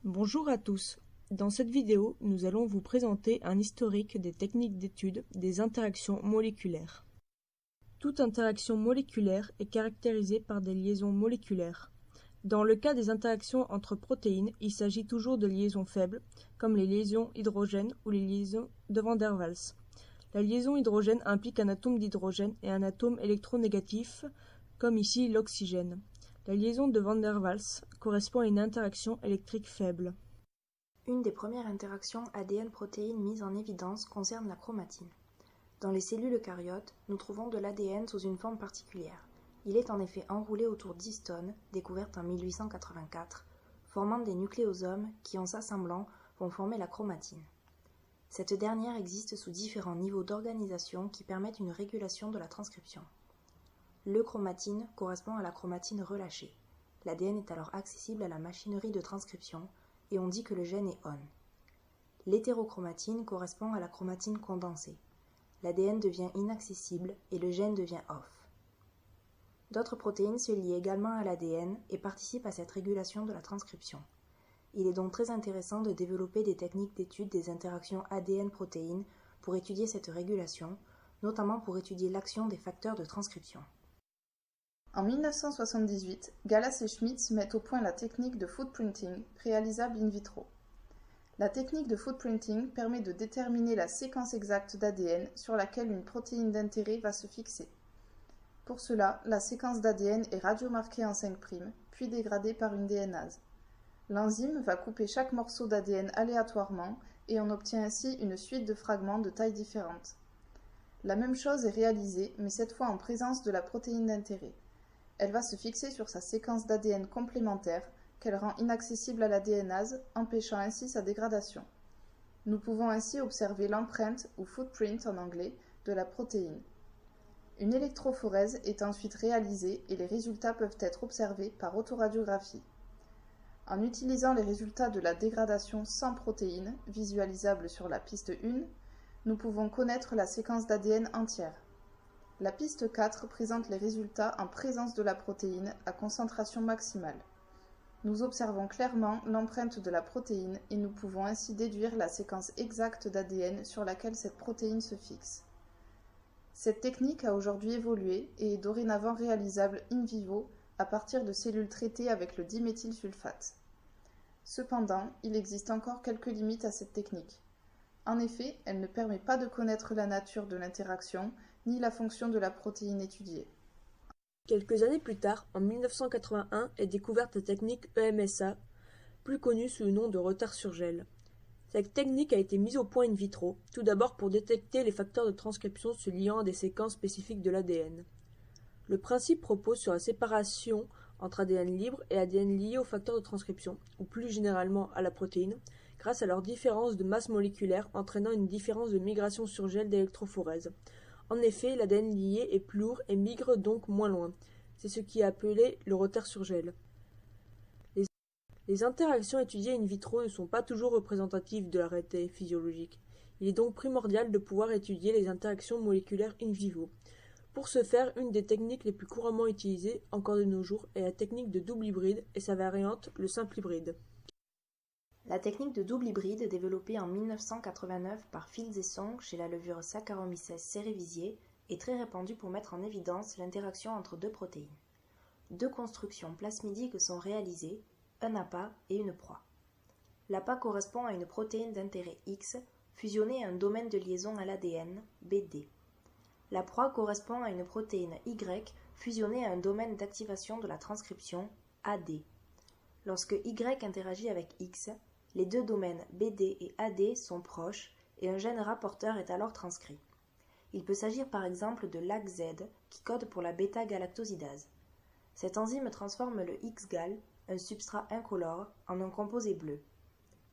Bonjour à tous. Dans cette vidéo, nous allons vous présenter un historique des techniques d'étude des interactions moléculaires. Toute interaction moléculaire est caractérisée par des liaisons moléculaires. Dans le cas des interactions entre protéines, il s'agit toujours de liaisons faibles, comme les liaisons hydrogène ou les liaisons de Van der Waals. La liaison hydrogène implique un atome d'hydrogène et un atome électronégatif, comme ici l'oxygène. La liaison de Van der Waals correspond à une interaction électrique faible. Une des premières interactions ADN-protéines mises en évidence concerne la chromatine. Dans les cellules eucaryotes, nous trouvons de l'ADN sous une forme particulière. Il est en effet enroulé autour d'histones, découvertes en 1884, formant des nucléosomes qui, en s'assemblant, vont former la chromatine. Cette dernière existe sous différents niveaux d'organisation qui permettent une régulation de la transcription. L'euchromatine correspond à la chromatine relâchée. L'ADN est alors accessible à la machinerie de transcription et on dit que le gène est on. L'hétérochromatine correspond à la chromatine condensée. L'ADN devient inaccessible et le gène devient off. D'autres protéines se lient également à l'ADN et participent à cette régulation de la transcription. Il est donc très intéressant de développer des techniques d'étude des interactions ADN-protéines pour étudier cette régulation, notamment pour étudier l'action des facteurs de transcription. En 1978, Gallas et Schmitz mettent au point la technique de footprinting, réalisable in vitro. La technique de footprinting permet de déterminer la séquence exacte d'ADN sur laquelle une protéine d'intérêt va se fixer. Pour cela, la séquence d'ADN est radiomarquée en 5', puis dégradée par une DNase. L'enzyme va couper chaque morceau d'ADN aléatoirement et on obtient ainsi une suite de fragments de tailles différentes. La même chose est réalisée, mais cette fois en présence de la protéine d'intérêt. Elle va se fixer sur sa séquence d'ADN complémentaire, qu'elle rend inaccessible à la DNase, empêchant ainsi sa dégradation. Nous pouvons ainsi observer l'empreinte, ou footprint en anglais, de la protéine. Une électrophorèse est ensuite réalisée et les résultats peuvent être observés par autoradiographie. En utilisant les résultats de la dégradation sans protéine, visualisables sur la piste 1, nous pouvons connaître la séquence d'ADN entière. La piste 4 présente les résultats en présence de la protéine à concentration maximale. Nous observons clairement l'empreinte de la protéine et nous pouvons ainsi déduire la séquence exacte d'ADN sur laquelle cette protéine se fixe. Cette technique a aujourd'hui évolué et est dorénavant réalisable in vivo à partir de cellules traitées avec le diméthylsulfate. Cependant, il existe encore quelques limites à cette technique. En effet, elle ne permet pas de connaître la nature de l'interaction ni la fonction de la protéine étudiée. Quelques années plus tard, en 1981, est découverte la technique EMSA, plus connue sous le nom de retard sur gel. Cette technique a été mise au point in vitro, tout d'abord pour détecter les facteurs de transcription se liant à des séquences spécifiques de l'ADN. Le principe repose sur la séparation entre ADN libre et ADN lié aux facteurs de transcription, ou plus généralement à la protéine, grâce à leur différence de masse moléculaire entraînant une différence de migration sur gel d'électrophorèse. En effet, l'ADN lié est plus lourd et migre donc moins loin. C'est ce qui est appelé le retard sur gel. Les interactions étudiées in vitro ne sont pas toujours représentatives de la réalité physiologique. Il est donc primordial de pouvoir étudier les interactions moléculaires in vivo. Pour ce faire, une des techniques les plus couramment utilisées encore de nos jours est la technique de double hybride et sa variante, le simple hybride. La technique de double hybride, développée en 1989 par Fields et Song chez la levure Saccharomyces cerevisiae, est très répandue pour mettre en évidence l'interaction entre deux protéines. Deux constructions plasmidiques sont réalisées, un appât et une proie. L'appât correspond à une protéine d'intérêt X fusionnée à un domaine de liaison à l'ADN, BD. La proie correspond à une protéine Y fusionnée à un domaine d'activation de la transcription, AD. Lorsque Y interagit avec X, les deux domaines BD et AD sont proches et un gène rapporteur est alors transcrit. Il peut s'agir par exemple de LAGZ qui code pour la bêta-galactosidase. Cette enzyme transforme le X-gal, un substrat incolore, en un composé bleu.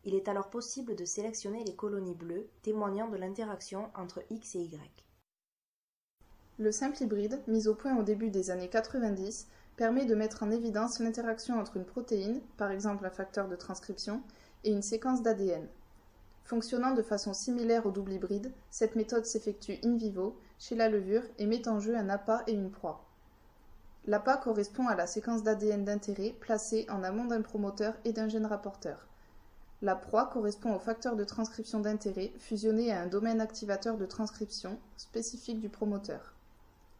Il est alors possible de sélectionner les colonies bleues témoignant de l'interaction entre X et Y. Le simple hybride, mis au point au début des années 90, permet de mettre en évidence l'interaction entre une protéine, par exemple un facteur de transcription, et une séquence d'ADN. Fonctionnant de façon similaire au double hybride, cette méthode s'effectue in vivo, chez la levure, et met en jeu un appât et une proie. L'appât correspond à la séquence d'ADN d'intérêt placée en amont d'un promoteur et d'un gène rapporteur. La proie correspond au facteur de transcription d'intérêt fusionné à un domaine activateur de transcription spécifique du promoteur.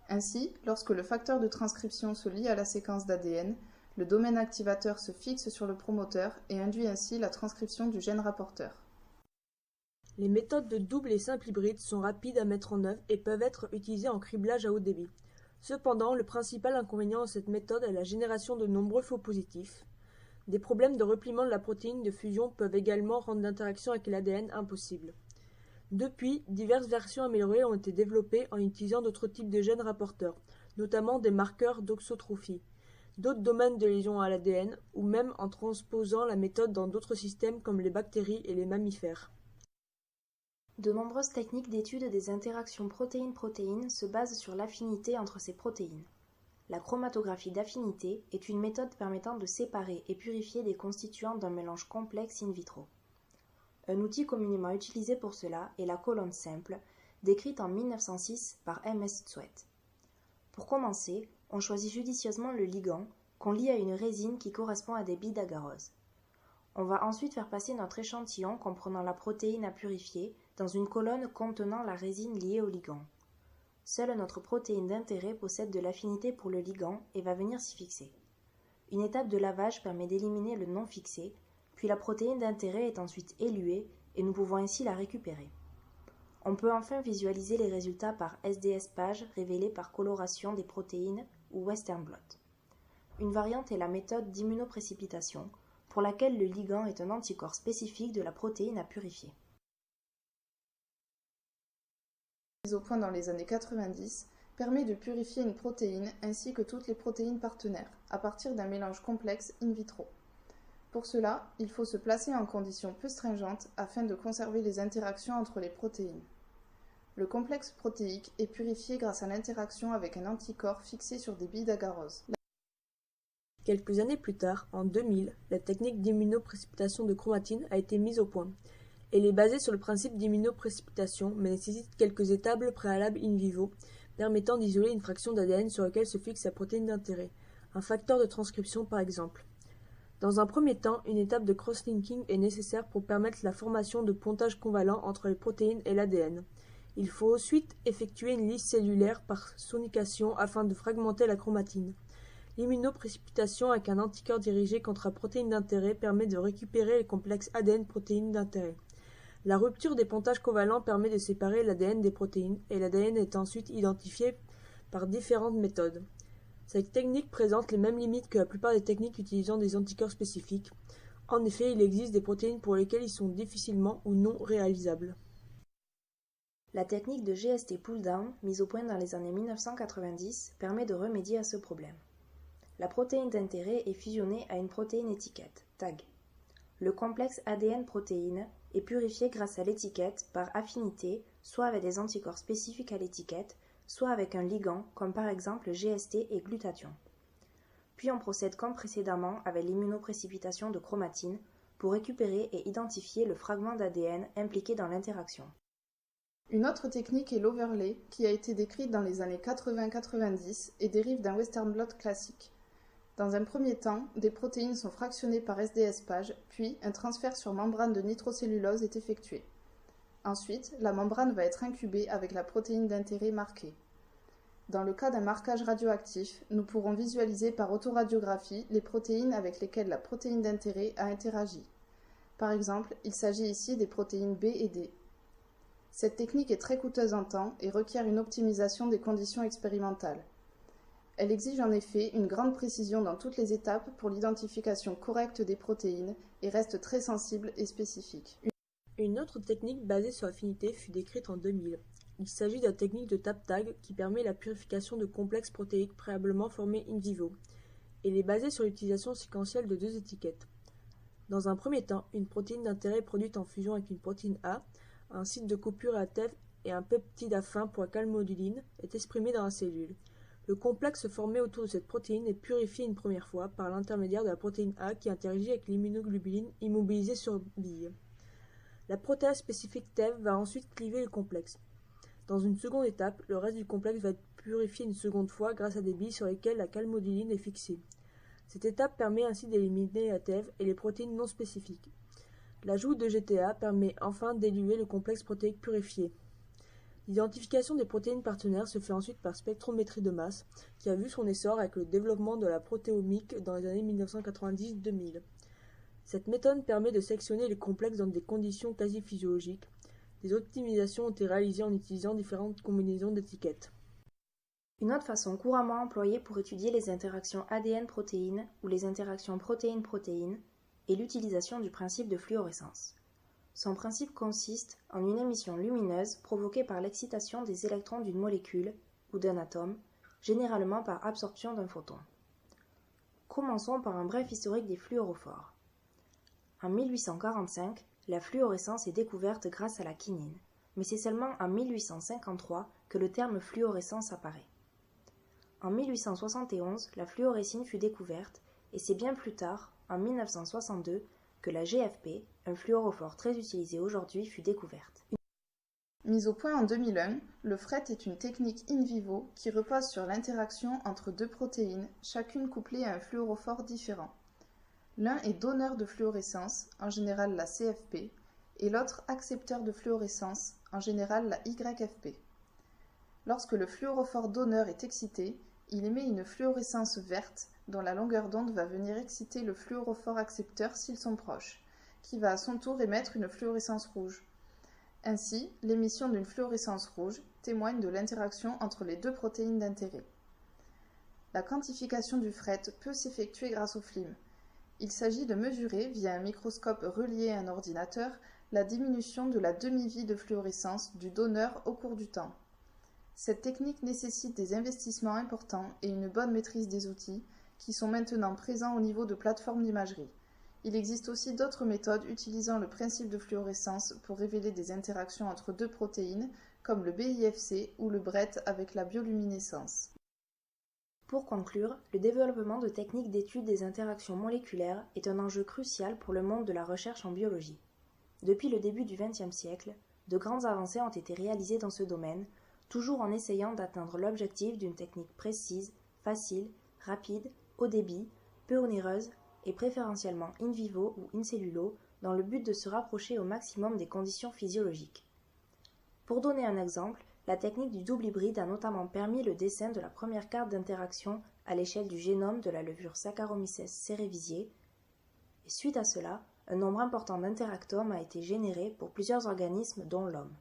Ainsi, lorsque le facteur de transcription se lie à la séquence d'ADN, le domaine activateur se fixe sur le promoteur et induit ainsi la transcription du gène rapporteur. Les méthodes de double et simple hybride sont rapides à mettre en œuvre et peuvent être utilisées en criblage à haut débit. Cependant, le principal inconvénient de cette méthode est la génération de nombreux faux positifs. Des problèmes de repliement de la protéine de fusion peuvent également rendre l'interaction avec l'ADN impossible. Depuis, diverses versions améliorées ont été développées en utilisant d'autres types de gènes rapporteurs, notamment des marqueurs d'oxotrophie, d'autres domaines de lésions à l'ADN, ou même en transposant la méthode dans d'autres systèmes comme les bactéries et les mammifères. De nombreuses techniques d'étude des interactions protéine-protéine se basent sur l'affinité entre ces protéines. La chromatographie d'affinité est une méthode permettant de séparer et purifier des constituants d'un mélange complexe in vitro. Un outil communément utilisé pour cela est la colonne simple, décrite en 1906 par M.S. Tswett. Pour commencer, on choisit judicieusement le ligand, qu'on lie à une résine qui correspond à des billes d'agarose. On va ensuite faire passer notre échantillon comprenant la protéine à purifier dans une colonne contenant la résine liée au ligand. Seule notre protéine d'intérêt possède de l'affinité pour le ligand et va venir s'y fixer. Une étape de lavage permet d'éliminer le non fixé, puis la protéine d'intérêt est ensuite éluée et nous pouvons ainsi la récupérer. On peut enfin visualiser les résultats par SDS-PAGE révélés par coloration des protéines ou Western blot. Une variante est la méthode d'immunoprécipitation, pour laquelle le ligand est un anticorps spécifique de la protéine à purifier. Mise au point dans les années 90, permet de purifier une protéine ainsi que toutes les protéines partenaires, à partir d'un mélange complexe in vitro. Pour cela, il faut se placer en conditions peu stringentes afin de conserver les interactions entre les protéines. Le complexe protéique est purifié grâce à l'interaction avec un anticorps fixé sur des billes d'agarose. Quelques années plus tard, en 2000, la technique d'immunoprécipitation de chromatine a été mise au point. Elle est basée sur le principe d'immunoprécipitation, mais nécessite quelques étapes préalables in vivo, permettant d'isoler une fraction d'ADN sur laquelle se fixe sa protéine d'intérêt, un facteur de transcription par exemple. Dans un premier temps, une étape de cross-linking est nécessaire pour permettre la formation de pontages covalents entre les protéines et l'ADN. Il faut ensuite effectuer une lisse cellulaire par sonication afin de fragmenter la chromatine. L'immunoprécipitation avec un anticorps dirigé contre la protéine d'intérêt permet de récupérer les complexes ADN-protéines d'intérêt. La rupture des pontages covalents permet de séparer l'ADN des protéines et l'ADN est ensuite identifié par différentes méthodes. Cette technique présente les mêmes limites que la plupart des techniques utilisant des anticorps spécifiques. En effet, il existe des protéines pour lesquelles ils sont difficilement ou non réalisables. La technique de GST pull-down, mise au point dans les années 1990, permet de remédier à ce problème. La protéine d'intérêt est fusionnée à une protéine étiquette, tag. Le complexe ADN-protéine est purifié grâce à l'étiquette par affinité, soit avec des anticorps spécifiques à l'étiquette, soit avec un ligand, comme par exemple GST et glutathion. Puis on procède comme précédemment avec l'immunoprécipitation de chromatine pour récupérer et identifier le fragment d'ADN impliqué dans l'interaction. Une autre technique est l'overlay, qui a été décrite dans les années 80-90 et dérive d'un Western blot classique. Dans un premier temps, des protéines sont fractionnées par SDS-PAGE, puis un transfert sur membrane de nitrocellulose est effectué. Ensuite, la membrane va être incubée avec la protéine d'intérêt marquée. Dans le cas d'un marquage radioactif, nous pourrons visualiser par autoradiographie les protéines avec lesquelles la protéine d'intérêt a interagi. Par exemple, il s'agit ici des protéines B et D. Cette technique est très coûteuse en temps et requiert une optimisation des conditions expérimentales. Elle exige en effet une grande précision dans toutes les étapes pour l'identification correcte des protéines et reste très sensible et spécifique. Une autre technique basée sur l'affinité fut décrite en 2000. Il s'agit de la technique de tap-tag qui permet la purification de complexes protéiques préalablement formés in vivo. Elle est basée sur l'utilisation séquentielle de deux étiquettes. Dans un premier temps, une protéine d'intérêt produite en fusion avec une protéine A, un site de coupure à TEV et un peptide afin pour la calmoduline est exprimé dans la cellule. Le complexe formé autour de cette protéine est purifié une première fois par l'intermédiaire de la protéine A qui interagit avec l'immunoglobuline immobilisée sur bille. La protéase spécifique TEV va ensuite cliver le complexe. Dans une seconde étape, le reste du complexe va être purifié une seconde fois grâce à des billes sur lesquelles la calmoduline est fixée. Cette étape permet ainsi d'éliminer la TEV et les protéines non spécifiques. L'ajout de GTA permet enfin d'éluer le complexe protéique purifié. L'identification des protéines partenaires se fait ensuite par spectrométrie de masse, qui a vu son essor avec le développement de la protéomique dans les années 1990-2000. Cette méthode permet de sélectionner les complexes dans des conditions quasi physiologiques. Des optimisations ont été réalisées en utilisant différentes combinaisons d'étiquettes. Une autre façon couramment employée pour étudier les interactions ADN-protéines ou les interactions protéine-protéine est l'utilisation du principe de fluorescence. Son principe consiste en une émission lumineuse provoquée par l'excitation des électrons d'une molécule ou d'un atome, généralement par absorption d'un photon. Commençons par un bref historique des fluorophores. En 1845, la fluorescence est découverte grâce à la quinine, mais c'est seulement en 1853 que le terme fluorescence apparaît. En 1871, la fluorescine fut découverte et c'est bien plus tard, en 1962, que la GFP, un fluorophore très utilisé aujourd'hui, fut découverte. Mise au point en 2001, le FRET est une technique in vivo qui repose sur l'interaction entre deux protéines, chacune couplée à un fluorophore différent. L'un est donneur de fluorescence, en général la CFP, et l'autre accepteur de fluorescence, en général la YFP. Lorsque le fluorophore donneur est excité, il émet une fluorescence verte dont la longueur d'onde va venir exciter le fluorophore accepteur s'ils sont proches, qui va à son tour émettre une fluorescence rouge. Ainsi, l'émission d'une fluorescence rouge témoigne de l'interaction entre les deux protéines d'intérêt. La quantification du FRET peut s'effectuer grâce au FLIM. Il s'agit de mesurer, via un microscope relié à un ordinateur, la diminution de la demi-vie de fluorescence du donneur au cours du temps. Cette technique nécessite des investissements importants et une bonne maîtrise des outils, qui sont maintenant présents au niveau de plateformes d'imagerie. Il existe aussi d'autres méthodes utilisant le principe de fluorescence pour révéler des interactions entre deux protéines, comme le BIFC ou le BRET avec la bioluminescence. Pour conclure, le développement de techniques d'étude des interactions moléculaires est un enjeu crucial pour le monde de la recherche en biologie. Depuis le début du XXe siècle, de grandes avancées ont été réalisées dans ce domaine, toujours en essayant d'atteindre l'objectif d'une technique précise, facile, rapide, haut débit, peu onéreuse et préférentiellement in vivo ou in cellulo dans le but de se rapprocher au maximum des conditions physiologiques. Pour donner un exemple, la technique du double hybride a notamment permis le dessin de la première carte d'interaction à l'échelle du génome de la levure Saccharomyces cerevisiae, et suite à cela, un nombre important d'interactomes a été généré pour plusieurs organismes dont l'homme.